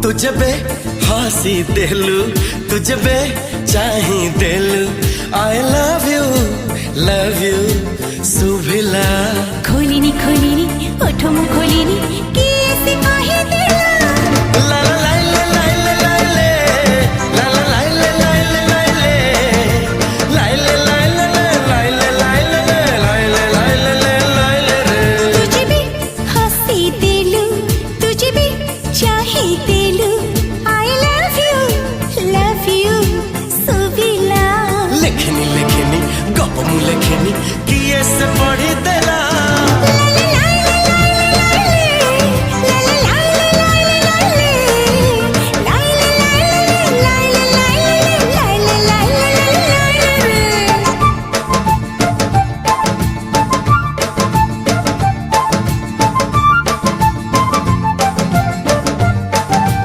तुझे बे हंसी दिलू, तुझे बे चाही दिलू। I love you सुभिला। खोलिनी खोलिनी ओठो मु खोलिनी कि ऐसे काहे दिला। ला ला ला ला ला ला ला ला ला ला ला ला ला ला ला ला। तुझे भी हंसी दिलू, तुझे भी चाहे दिलू। I love you Subhila. लेखनी लेखनी गप मु लेखनी कि ऐसे पढ़ी